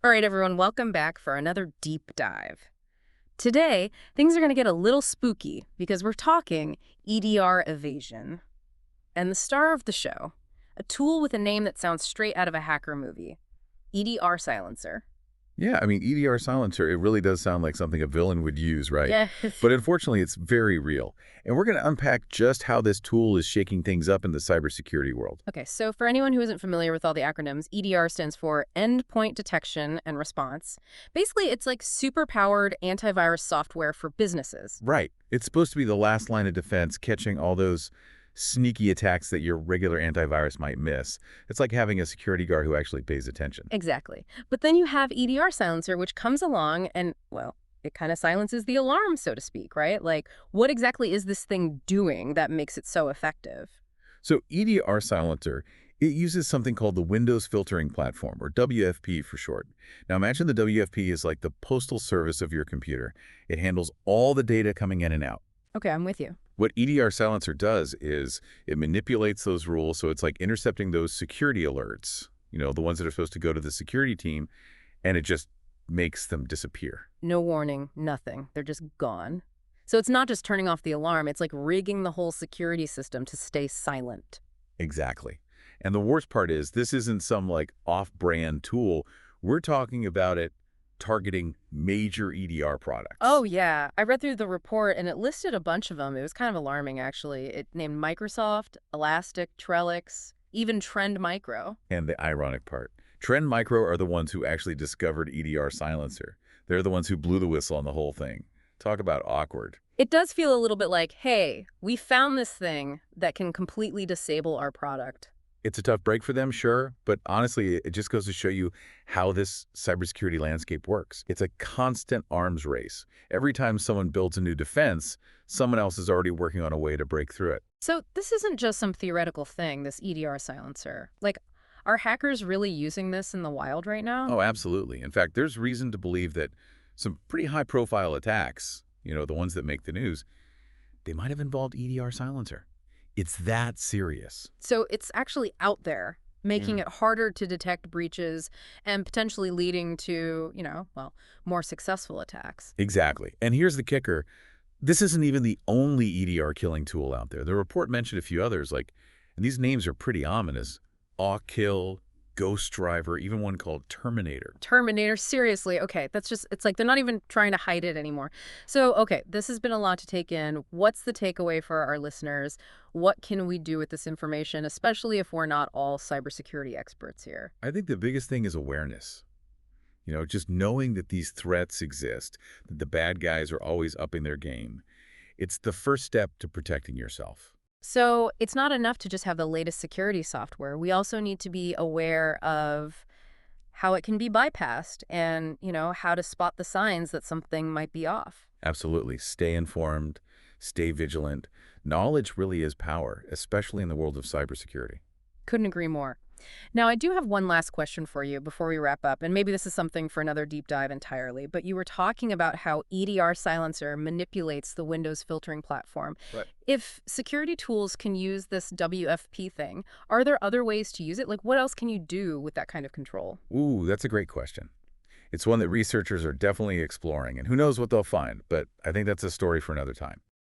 All right, everyone, welcome back for another deep dive. Today, things are going to get a little spooky because we're talking EDR evasion. And the star of the show, a tool with a name that sounds straight out of a hacker movie, EDR Silencer. Yeah, I mean, EDR silencer, it really does sound like something a villain would use, right? Yes. But unfortunately, it's very real. And we're going to unpack just how this tool is shaking things up in the cybersecurity world. Okay, so for anyone who isn't familiar with all the acronyms, EDR stands for Endpoint Detection and Response. Basically, it's like super-powered antivirus software for businesses. Right. It's supposed to be the last line of defense, catching all those sneaky attacks that your regular antivirus might miss. It's like having a security guard who actually pays attention. Exactly. But then you have EDR Silencer, which comes along and, well, it kind of silences the alarm, so to speak, right? Like, what exactly is this thing doing that makes it so effective? So EDR silencer, it uses something called the Windows Filtering Platform, or WFP for short. Now imagine the WFP is like the postal service of your computer. It handles all the data coming in and out. Okay, I'm with you. What EDR Silencer does is it manipulates those rules, so it's like intercepting those security alerts, the ones that are supposed to go to the security team, and it just makes them disappear. No warning, nothing. They're just gone. So it's not just turning off the alarm, it's like rigging the whole security system to stay silent. Exactly. And the worst part is this isn't some like off-brand tool. We're talking about it targeting major EDR Oh, products. yeah. I read through the report and it listed a bunch of them. It was kind of alarming, actually. It named Microsoft, Elastic, Trellix, even Trend Micro. And the ironic part, Trend Micro are the ones who actually discovered EDR Silencer. They're the ones who blew the whistle on the whole thing. Talk about awkward. It does feel a little bit like, hey, we found this thing that can completely disable our product. It's a tough break for them, sure, but honestly, it just goes to show you how this cybersecurity landscape works. It's a constant arms race. Every time someone builds a new defense, someone else is already working on a way to break through it. So this isn't just some theoretical thing, this EDR silencer. Like, are hackers really using this in the wild right now? Oh, absolutely. In fact, there's reason to believe that some pretty high-profile attacks, the ones that make the news, they might have involved EDR Silencer. It's that serious. So it's actually out there, making it harder to detect breaches and potentially leading to, well, more successful attacks. Exactly. And here's the kicker. This isn't even the only EDR killing tool out there. The report mentioned a few others, and these names are pretty ominous. Awkill, Ghost Driver, even one called Terminator. Terminator, seriously. Okay, that's just, it's like they're not even trying to hide it anymore. So, okay, this has been a lot to take in. What's the takeaway for our listeners? What can we do with this information, especially if we're not all cybersecurity experts here? I think the biggest thing is awareness. Just knowing that these threats exist, that the bad guys are always upping their game. It's the first step to protecting yourself. So it's not enough to just have the latest security software. We also need to be aware of how it can be bypassed and, how to spot the signs that something might be off. Absolutely. Stay informed, stay vigilant. Knowledge really is power, especially in the world of cybersecurity. Couldn't agree more. Now, I do have one last question for you before we wrap up, and maybe this is something for another deep dive entirely, but you were talking about how EDR Silencer manipulates the Windows filtering platform. Right. If security tools can use this WFP thing, are there other ways to use it? Like, what else can you do with that kind of control? Ooh, that's a great question. It's one that researchers are definitely exploring, and who knows what they'll find, but I think that's a story for another time.